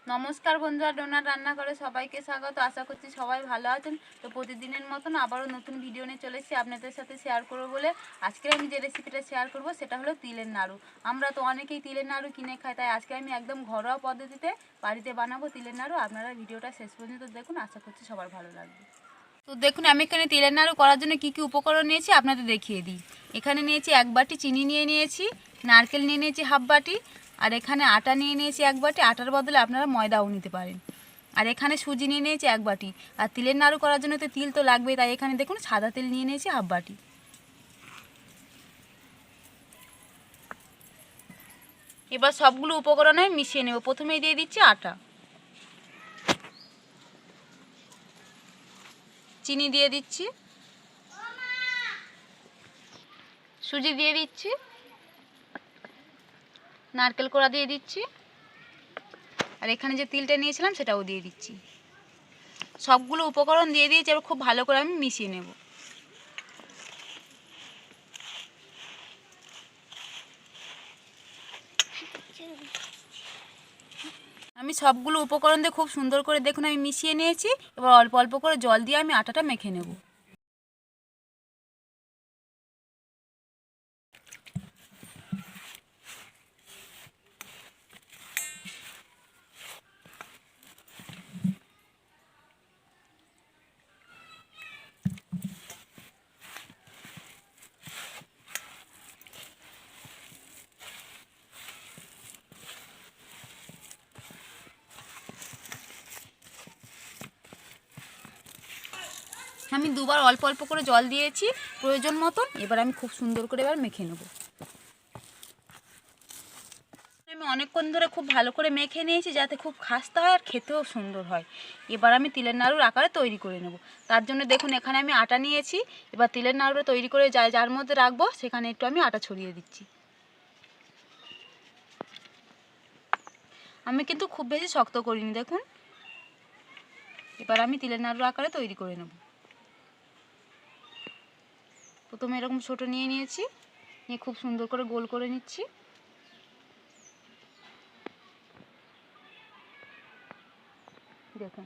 নমস্কার বন্ধুরা, ডোনার রান্না করে সবাইকে স্বাগত। আশা করছি সবাই ভালো আছেন। তো প্রতিদিনের মতন আবারও নতুন ভিডিও নিয়ে চলে এসেছি আপনাদের সাথে শেয়ার করবো বলে। আজকে আমি যে রেসিপিটা শেয়ার করব সেটা হলো তিলের নাড়ু। আমরা তো অনেকেই তিলের নাড়ু কিনে খাই, তাই আজকে আমি একদম ঘরোয়া পদ্ধতিতে বাড়িতে বানাবো তিলের নাড়ু। আপনারা ভিডিওটা শেষ পর্যন্ত দেখুন, আশা করছি সবার ভালো লাগবে। তো দেখুন, আমি এখানে তিলের নাড়ু করার জন্য কী কী উপকরণ নিয়েছি আপনাদের দেখিয়ে দিই। এখানে নিয়েছি 1 বাটি চিনি, নিয়েছি নারকেল, নিয়েছি হাফ বাটি, আর এখানে আটা নিয়েছি 1 বাটি। আটার বদলে আপনারা ময়দাও নিতে পারেন। আর এখানে সুজি নিয়েছি 1 বাটি। আর তিলের নাড়ু করার জন্য তো তিল তো লাগবেই, তাই এখানে দেখুন সাদা তেল নিয়েছি হাফ বাটি। এবার সবগুলো উপকরণ আমি মিশিয়ে নেব। প্রথমেই দিয়ে দিচ্ছি আটা, চিনি দিয়ে দিচ্ছি, সুজি দিয়ে দিচ্ছি, নারকেল কোড়া দিয়ে দিচ্ছি, আর এখানে যে তিলটা নিয়েছিলাম সেটাও দিয়ে দিচ্ছি। সবগুলো উপকরণ দিয়ে দিয়েছি, এবার খুব ভালো করে আমি মিশিয়ে নেব। আমি সবগুলো উপকরণ দিয়ে খুব সুন্দর করে দেখুন আমি মিশিয়ে নিয়েছি। এবার অল্প অল্প করে জল দিয়ে আমি আটাটা মেখে নেব। আমি দুবার অল্প অল্প করে জল দিয়েছি প্রয়োজন মতন। এবার আমি খুব সুন্দর করে এবার মেখে নেব। আমি অনেকক্ষণ ধরে খুব ভালো করে মেখে নিয়েছি, যাতে খুব খাস্তা হয় আর খেতেও সুন্দর হয়। এবার আমি তিলের নাড়ুর আকারে তৈরি করে নেব। তার জন্য দেখুন এখানে আমি আটা নিয়েছি। এবার তিলের নাড়ুটা তৈরি করে যার মধ্যে রাখবো সেখানে একটু আমি আটা ছড়িয়ে দিচ্ছি। আমি কিন্তু খুব বেশি শক্ত করিনি, দেখুন। এবার আমি তিলের নাড়ুর আকারে তৈরি করে নেব। প্রথমে এরকম ছোট নিয়েছি, নিয়ে খুব সুন্দর করে গোল করে নিচ্ছি। দেখুন,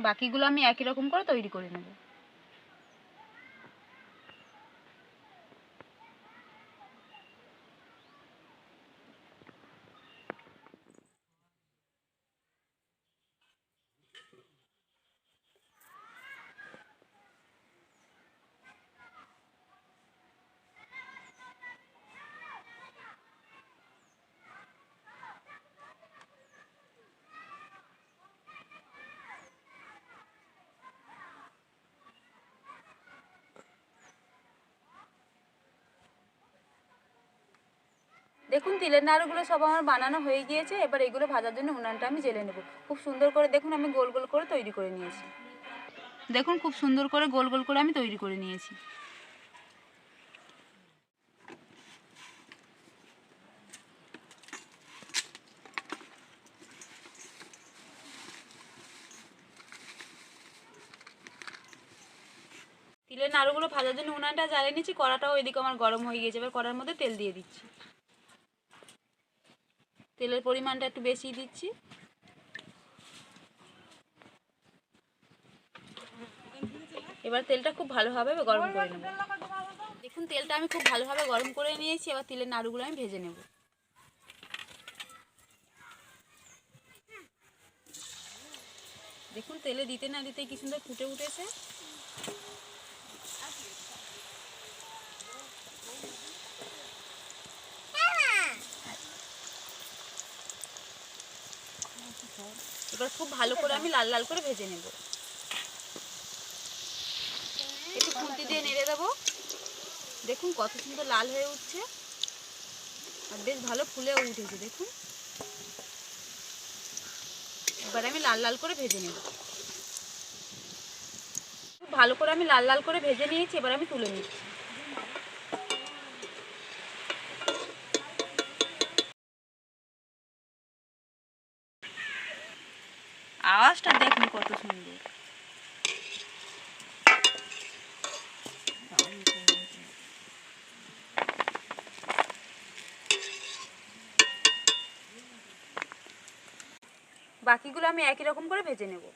বাকিগুলো আমি একই রকম করে তৈরি করে নেব। দেখুন, তিলের নাড়ুগুলো সব আমার বানানো হয়ে গিয়েছে। এবার এগুলো ভাজার জন্য উনানটা আমি জ্বেলে নেব। খুব সুন্দর করে দেখুন আমি গোল গোল করে তৈরি করে নিয়েছি। দেখুন খুব সুন্দর করে গোল গোল করে আমি তৈরি করে নিয়েছি। তিলের নাড়ুগুলো ভাজার জন্য উনানটা জ্বালিয়ে নিচ্ছি। কড়াটাও এদিকে আমার গরম হয়ে গিয়েছে। এবার কড়ার মধ্যে তেল দিয়ে দিচ্ছি। তেলের পরিমাণটা একটু বেশি দিচ্ছি। এবার তেলটা খুব ভালোভাবে গরম করে নেব। দেখুন তেলটা আমি খুব ভালোভাবে গরম করে নিয়েছি। এবার তিলের নাড়ুগুলো আমি ভেজে নেব। দেখুন তেলে দিতে না দিতে কি সুন্দর ফুটে উঠেছে। এবার খুব ভালো করে আমি লাল লাল করে ভেজে নেব। একটু খুন্তি দিয়ে নেড়ে দেবো। দেখুন কত সুন্দর লাল হয়ে উঠছে, আর বেশ ভালো ফুলেও উঠেছে। দেখুন এবার আমি লাল লাল করে ভেজে নেব। খুব ভালো করে আমি লাল লাল করে ভেজে নিয়েছি। এবার আমি তুলে নিচ্ছি। আওয়াজটা দেখুন কত সুন্দর। বাকিগুলো আমি একই রকম করে ভেজে নেব।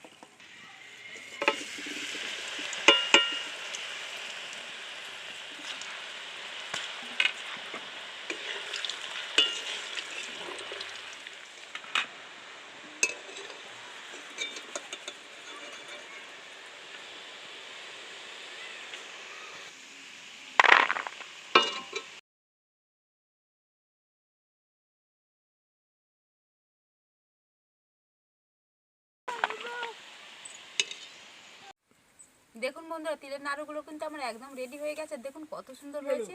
দেখুন বন্ধুরা, তিলের নাড়ুগুলো কিন্তু আমার একদম রেডি হয়ে গেছে। দেখুন কত সুন্দর হয়েছে,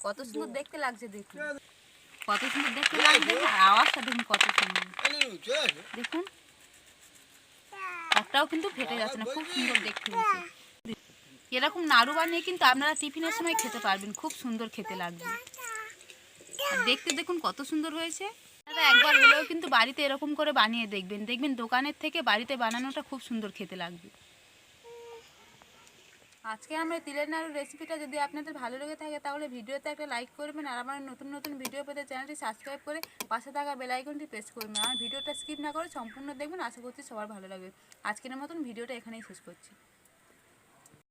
কত সুন্দর দেখতে লাগছে। দেখুন কত সুন্দর দেখতে লাগছে, আর আওয়াজটা দেখুন কত সুন্দর। দেখুন একটাও কিন্তু ফেটে যাচ্ছে না, খুব সুন্দর দেখতে হয়েছে। এরকম নাড়ু বানিয়ে কিন্তু আপনারা টিফিনের সময় খেতে পারবেন, খুব সুন্দর খেতে লাগবে। আর দেখতে দেখুন কত সুন্দর হয়েছে। আপনারা একবার হলেও কিন্তু বাড়িতে এরকম করে বানিয়ে দেখবেন, দেখবেন দোকানের থেকে বাড়িতে বানানোটা খুব সুন্দর খেতে লাগবে। আজকে আমরা তিলের নাড়ুর রেসিপিটা যদি আপনাদের ভালো লেগে থাকে তাহলে ভিডিওতে একটা লাইক করবেন, আর আমার নতুন নতুন ভিডিও পেতে চ্যানেলটি সাবস্ক্রাইব করে পাশে থাকা বেল আইকনটি প্রেস করবেন। আমার ভিডিওটা স্কিপ না করে সম্পূর্ণ দেখবেন, আশা করছি সবার ভালো লাগবে। আজকের মতন ভিডিওটা এখানেই শেষ করছি।